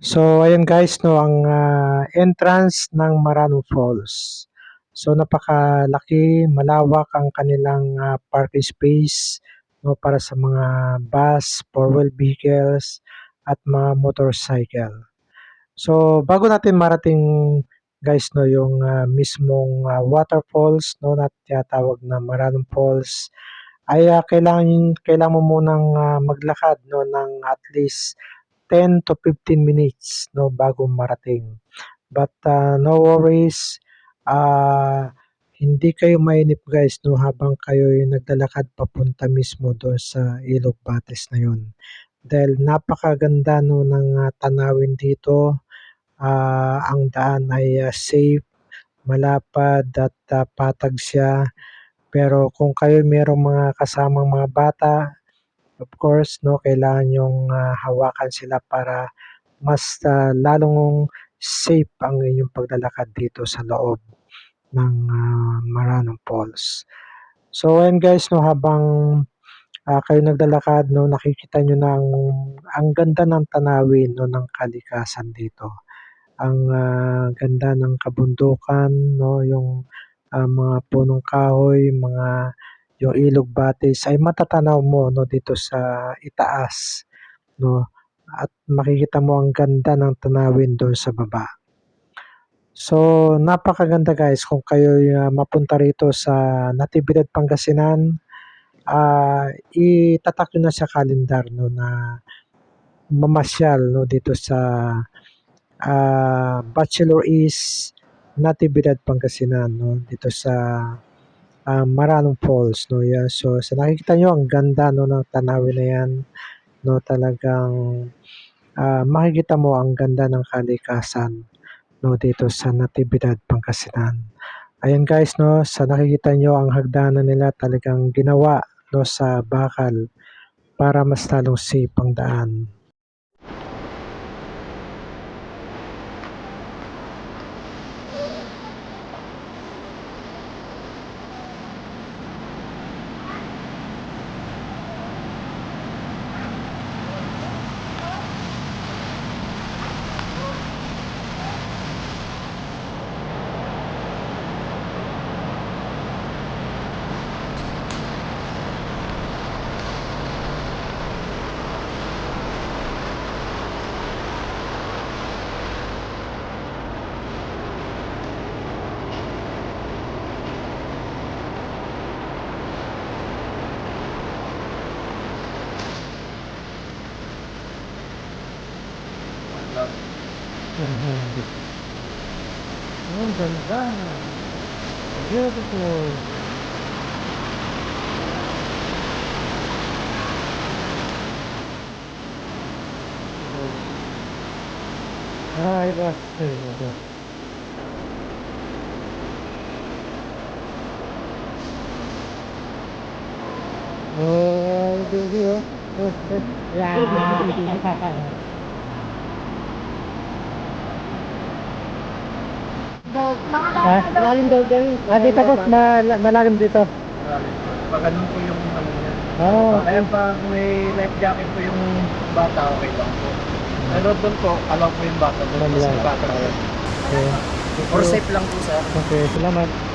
So ayan guys 'no, ang, entrance ng Maranong Falls. So napakalaki, malawak ang kanilang, parking space 'no, para sa mga bus, four-wheel vehicles at mga motorcycle. So bago natin marating guys 'no, yung, mismong, waterfalls 'no, na tinatawag na Maranong Falls ay, kailangan mo munang, maglakad 'no ng at least 10 to 15 minutes 'no, bago marating. But, no worries, ah, hindi kayo mainip guys 'no, habang kayo'y naglalakad papunta mismo doon sa Ilog Bates na 'yun. Dahil napakaganda 'no ng, tanawin dito, ang daan ay, safe, malapad at, patag siya. Pero kung kayo merong mga kasamang mga bata, of course 'no, kailangan niyong, hawakan sila para mas, lalong safe ang inyong paglalakad dito sa loob ng, Maranong Falls. So ayan guys 'no, habang, kayo naglalakad 'no, nakikita niyo na ang ganda ng tanawin 'no, ng kalikasan dito. Ang, ganda ng kabundukan 'no, yung, mga punong kahoy, yung Ilog Batis ay matatanaw mo 'no, dito sa itaas 'no, at makikita mo ang ganda ng tanawin dun sa baba. So, napakaganda guys kung kayo'y, mapunta rito sa Natividad, Pangasinan, itatak niyo na sa kalendar 'no, na mamasyal 'no, dito sa, Bachelor East, Natividad, Pangasinan 'no, dito sa, Maranong Falls 'no, yan. So, sa nakikita niyo ang ganda 'no, ng tanawin na yan 'no, talagang, makikita mo ang ganda ng kalikasan 'no, dito sa Natividad, Pangasinan. Ayan guys 'no, sa nakikita niyo ang hagdanan nila talagang ginawa 'no, sa bakal para mas lalong safe ang daan. Ang ganda. Beautiful. Iba. Oh, video. Yeah. Malalim daw dyan. Dito po, malalim dito. Pag ganun po yung ano niya. Okay. Pag may life jacket po yung bata, okay lang po. Pero doon po, alam po yung bata. Doon po Wala. yung bata. Okay. Or safe lang po sir. Okay, salamat.